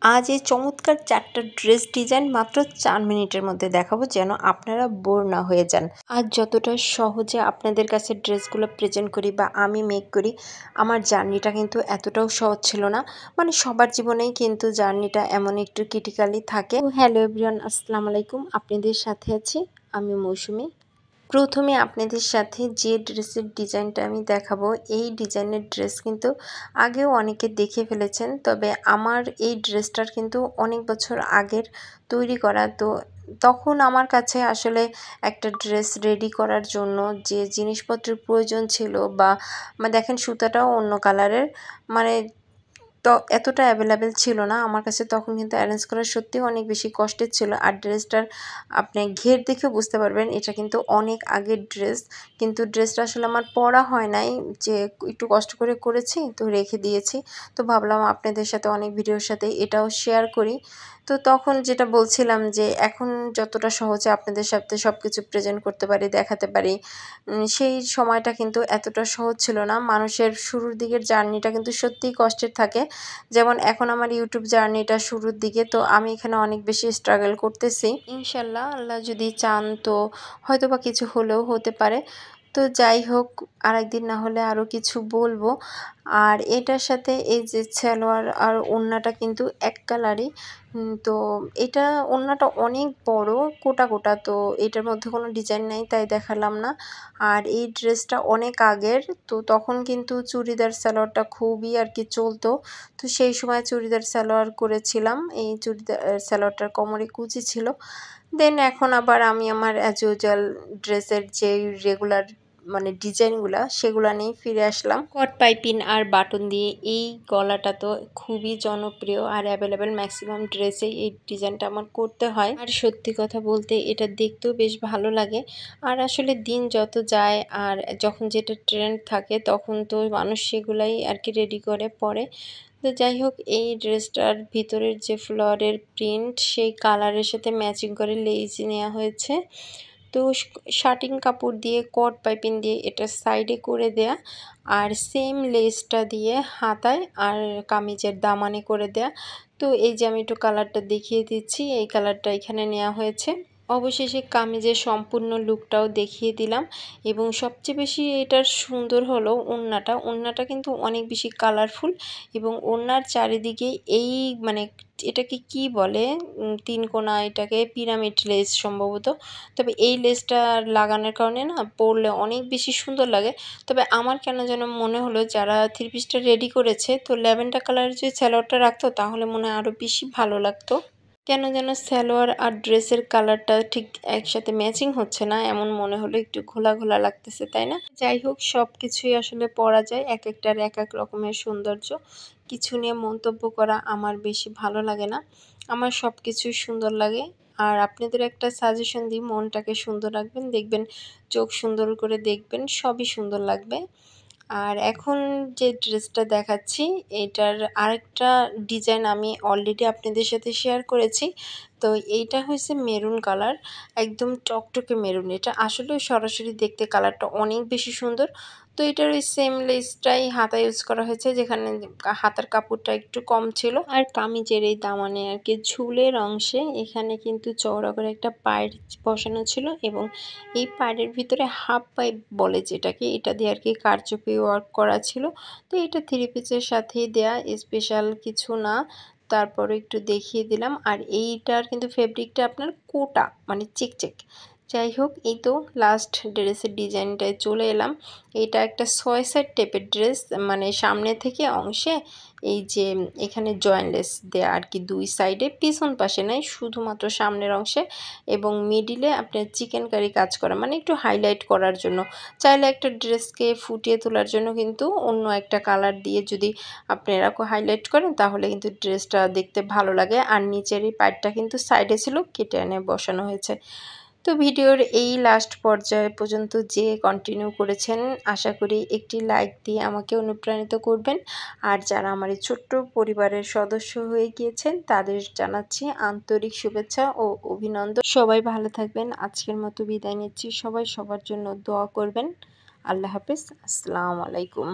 আজ এই চমৎকার 4টা ড্রেস ডিজাইন মাত্র 4 মিনিটের মধ্যে দেখাবো, যেন আপনারা বোর না হয়ে যান। আজ যতটা সহজে আপনাদের কাছে ড্রেসগুলো প্রেজেন্ট করি বা আমি মেক করি, আমার জার্নিটা কিন্তু এতটাও সহজ ছিল না। মানে সবার জীবনেই কিন্তু জার্নিটা এমন একটু ক্রিটিক্যালি থাকে। হ্যালো এভরিওয়ান, আসসালামু আলাইকুম। আপনাদের সাথে আছি আমি মৌসুমি। প্রথমে আপনাদের সাথে যে ড্রেসের ডিজাইনটা আমি দেখাবো, এই ডিজাইনের ড্রেস কিন্তু আগেও অনেকে দেখে ফেলেছেন, তবে আমার এই ড্রেসটার কিন্তু অনেক বছর আগের তৈরি করা। তো তখন আমার কাছে আসলে একটা ড্রেস রেডি করার জন্য যে জিনিসপত্রের প্রয়োজন ছিল, বা দেখেন সুতাটাও অন্য কালারের, মানে তো এতটা অ্যাভেলেবেল ছিল না আমার কাছে তখন, কিন্তু অ্যারেঞ্জ করা সত্যিই অনেক বেশি কষ্টের ছিল। আর ড্রেসটার আপনি ঘের দেখে বুঝতে পারবেন এটা কিন্তু অনেক আগের ড্রেস, কিন্তু ড্রেসটা আসলে আমার পরা হয় নাই, যে একটু কষ্ট করে করেছি তো রেখে দিয়েছি। তো ভাবলাম আপনাদের সাথে অনেক ভিডিওর সাথে এটাও শেয়ার করি। তো তখন যেটা বলছিলাম যে এখন যতটা সহজে আপনাদের সাথে সব কিছু প্রেজেন্ট করতে পারি, দেখাতে পারি, সেই সময়টা কিন্তু এতটা সহজ ছিল না। মানুষের শুরুর দিকের জার্নিটা কিন্তু সত্যিই কষ্টের থাকে। যেমন এখন আমার ইউটিউব জার্নিটা শুরুর দিকে, তো আমি এখানে অনেক বেশি স্ট্রাগল করতেছি। ইনশাল্লাহ আল্লাহ যদি চান তো হয়তো বা কিছু হলেও হতে পারে। তো যাই হোক, আরেকদিন না হলে আরও কিছু বলবো। আর এটার সাথে এই যে সালোয়ার আর ওড়নাটা কিন্তু এক কালারই। তো এটা ওড়নাটা অনেক বড়, কোটা কোটা, তো এটার মধ্যে কোনো ডিজাইন নাই তাই দেখালাম না। আর এই ড্রেসটা অনেক আগের, তো তখন কিন্তু চুড়িদার সালোয়ারটা খুবই আর কি চলতো। তো সেই সময় চুড়িদার সালোয়ার করেছিলাম, এই চুড়িদার সালোয়ারটার কোমরে কুচি ছিল। দেন এখন আবার আমি আমার অ্যাজ ইউজুয়াল ড্রেসের যে রেগুলার ডিজাইনগুলা সেগুলা নিয়ে ফিরে আসলাম। কট পাইপিং আর বাটন দিয়ে এই গলাটা তো খুবই জনপ্রিয় আর অ্যাভেলেবেল ম্যাক্সিমাম ড্রেসেই এই ডিজাইনটা আমার করতে হয়। আর সত্যি কথা বলতে এটা দেখতেও বেশ ভালো লাগে। আর আসলে দিন যত যায় আর যখন যেটা ট্রেন্ড থাকে তখন তো মানুষ সেগুলাই আর কি রেডি করে পরে। তো যাই হোক, এই ড্রেসটার ভিতরের যে ফ্লোরের প্রিন্ট সেই কালারের সাথে ম্যাচিং করে লেস নেওয়া হয়েছে। তো শার্টিং কাপড় দিয়ে কট পাইপিং দিয়ে এটা সাইডে করে দেয়া, আর সেম লেসটা দিয়ে হাতায় আর কামিজের দামানে করে দেয়া। তো এই যে আমি একটু কালারটা দেখিয়ে দিচ্ছি, এই কালারটা এখানে নেওয়া হয়েছে। অবশেষে কামিজের সম্পূর্ণ লুকটাও দেখিয়ে দিলাম। এবং সবচেয়ে বেশি এটার সুন্দর হলো ওড়নাটা কিন্তু অনেক বেশি কালারফুল, এবং ওড়নার চারিদিকে এই এটাকে কি বলে, তিন কোনা, এটাকে পিরামিড লেস সম্ভবত। তবে এই লেসটা লাগানোর কারণে না পরলে অনেক বেশি সুন্দর লাগে। তবে আমার কেন যেন মনে হলো যারা থ্রি পিসটা রেডি করেছে, তো ল্যাভেন্ডার কালারের যদি সালোয়ারটা রাখতো তাহলে মনে হয় আরও বেশি ভালো লাগতো। কেন যেন সালোয়ার আর ড্রেসের কালারটা ঠিক একসাথে ম্যাচিং হচ্ছে না, এমন মনে হলো, একটু ঘোলা ঘোলা লাগতেছে, তাই না? যাই হোক, সব কিছুই আসলে পরা যায়, এক একটার এক এক রকমের সৌন্দর্য। কিছু নিয়ে মন্তব্য করা আমার বেশি ভালো লাগে না, আমার সব কিছুই সুন্দর লাগে। আর আপনাদের একটা সাজেশন দিই, মনটাকে সুন্দর রাখবেন, দেখবেন চোখ সুন্দর করে দেখবেন সবই সুন্দর লাগবে। আর এখন যে ড্রেসটা দেখাচ্ছি এটার আরেকটা ডিজাইন আমি অলরেডি আপনাদের সাথে শেয়ার করেছি। তো এইটা হয়েছে মেরুন কালার, একদম টকটকে মেরুন। এটা আসলে সরাসরি দেখতে কালারটা অনেক বেশি সুন্দর। তো এটার ওই সেম লেসটাই হাতা ইউজ করা হয়েছে, যেখানে হাতার কাপড়টা একটু কম ছিল। আর কামিজের এই দামানে আর কি ঝুলের অংশে এখানে কিন্তু চওড়া করে একটা পাইপ বসানো ছিল, এবং এই পাড়ের ভিতরে হাফ পাইপ বলে যেটাকে, এটা দিয়ে আর কি কারচুপি ওয়ার্ক করা ছিল। তো এটা থ্রি পিসের সাথেই দেয়া, স্পেশাল কিছু না। তারপরে একটু দেখিয়ে দিলাম। আর এইটার কিন্তু ফেব্রিকটা আপনার কোটা, চেক। যাই হোক, এই তো লাস্ট ড্রেসের ডিজাইনটায় চলে এলাম। এটা একটা 6 সেট টাইপের ড্রেস, সামনে থেকে অংশে এই যে এখানে জয়েন্টলেস দেয়া আর কি, দুই সাইডে, পিছন পাশে নাই, শুধুমাত্র সামনের অংশে, এবং মিডিলে আপনার চিকেন কারি কাজ করা, একটু হাইলাইট করার জন্য। চাইলে একটা ড্রেসকে ফুটিয়ে তোলার জন্য কিন্তু অন্য একটা কালার দিয়ে যদি আপনি এরকম হাইলাইট করেন তাহলে কিন্তু ড্রেসটা দেখতে ভালো লাগে। আর নিচের এই পার্টটা কিন্তু সাইডে ছিল, কেটে এনে বসানো হয়েছে। তো ভিডিওর এই লাস্ট পর্যায় পর্যন্ত যে কন্টিনিউ করেছেন, আশা করি একটি লাইক দিয়ে আমাকে অনুপ্রাণিত করবেন। আর যারা আমার এই ছোট্ট পরিবারের সদস্য হয়ে গিয়েছেন তাদের জানাচ্ছি আন্তরিক শুভেচ্ছা ও অভিনন্দন। সবাই ভালো থাকবেন, আজকের মতো বিদায় নিচ্ছি। সবাই সবার জন্য দোয়া করবেন। আল্লাহ হাফেজ, আসসালামু আলাইকুম।